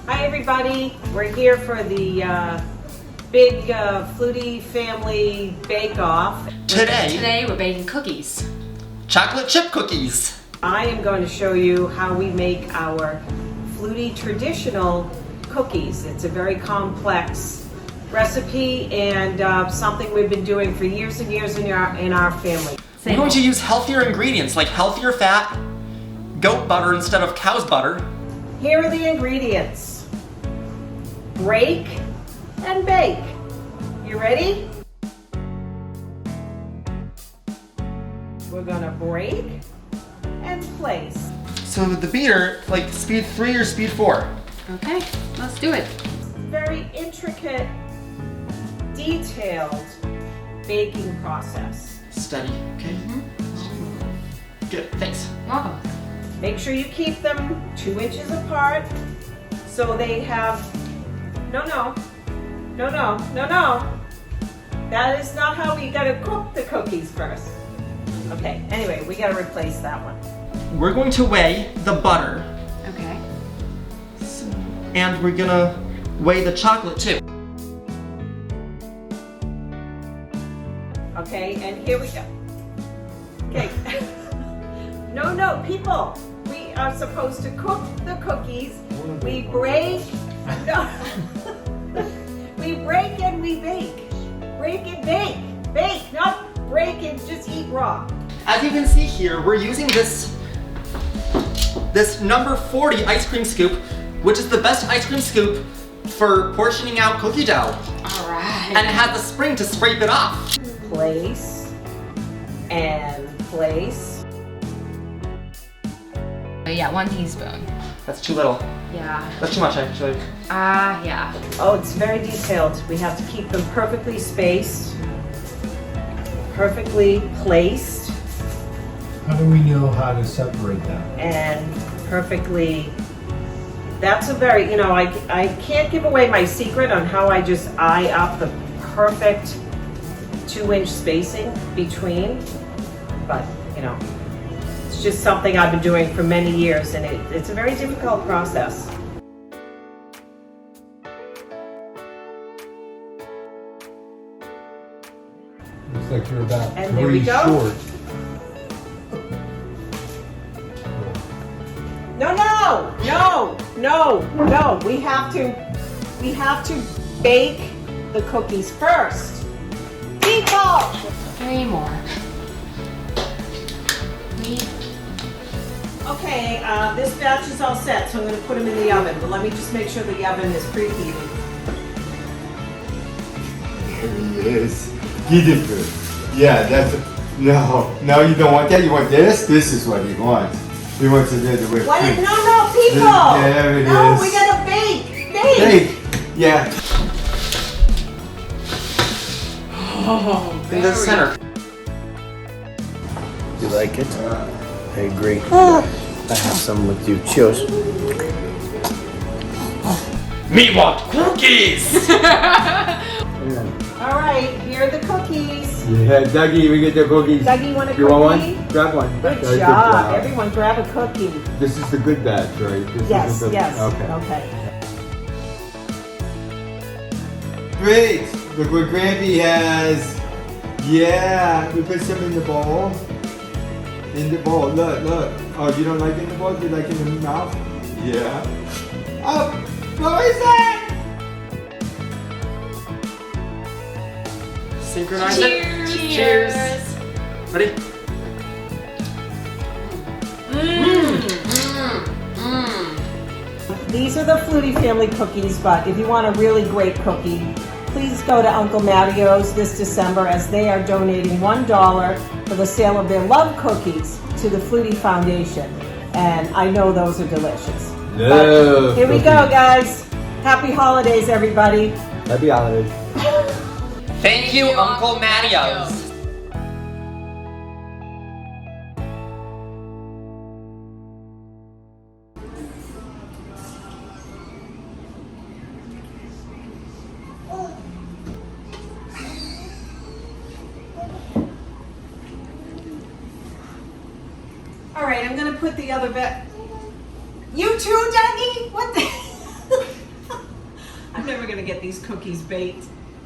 Hi everybody, we're here for the big Flutie family bake-off. Today we're baking cookies. Chocolate chip cookies. I am going to show you how we make our Flutie traditional cookies. It's a very complex recipe and something we've been doing for years and years in our family. We're going to use healthier ingredients like healthier fat, goat butter instead of cow's butter. Here are the ingredients. Break and bake. You ready? We're gonna break and place. So the beater, like speed 3 or speed 4? Okay, let's do it. Very intricate, detailed baking process. Steady, okay? Good, thanks. Welcome. Make sure you keep them 2 inches apart so they have, no. That is not how we gotta cook the cookies first. Okay, anyway, we gotta replace that one. We're going to weigh the butter. Okay. And we're gonna weigh the chocolate too. Okay, and here we go. Okay. No, people. We are supposed to cook the cookies. We break. No. We break and we bake. Break and bake. Bake, not break and just eat raw. As you can see here, we're using this number 40 ice cream scoop, which is the best ice cream scoop for portioning out cookie dough. All right. And it has the spring to scrape it off. Place and place. Yeah, 1 teaspoon. That's too little. Yeah. That's too much actually. Yeah. Oh, it's very detailed. We have to keep them perfectly spaced, perfectly placed, How do we know how to separate them? and perfectly. That's a very, I can't give away my secret on how I just eye up the perfect 2-inch spacing between, but it's just something I've been doing for many years, and it's a very difficult process. Looks like you're about And there we 3 go. short. No. We have to bake the cookies first. People! 3 more. 3. Okay, this batch is all set, so I'm going to put them in the oven. But let me just make sure the oven is preheated. There he is. Get it good. Yeah, that's no, you don't want that. You want this? This is what he wants. He wants it there the whipped What? cream. No, people! There it No, is. we gotta bake! Hey, yeah. Oh, In the center. You like it? I agree. I have some with you. Cheers. Me want cookies! All right, here are the cookies. Yeah, Dougie, we get the cookies. Dougie, want a cookie? You want one? Grab one. Good Very job. Everyone grab a cookie. This is the good batch, right? This Yes, isn't the- yes. Okay. Great. Look what Grampy has. Yeah, we put some in the bowl. In the bowl. Look. Oh, you don't like in the bowl? You like in the mouth? Yeah. Oh, what is that? Synchronize Cheers. it. Cheers. Ready? These are the Flutie family cookies, but if you want a really great cookie, please go to Uncle Maddio's this December, as they are donating $1 for the sale of their love cookies to the Flutie Foundation. And I know those are delicious. Love Here we go, guys. Happy holidays, everybody. Happy holidays. Thank you, Uncle Maddio's. All right, I'm gonna put the other bit. You too, Dougie? What the? I'm never gonna get these cookies baked.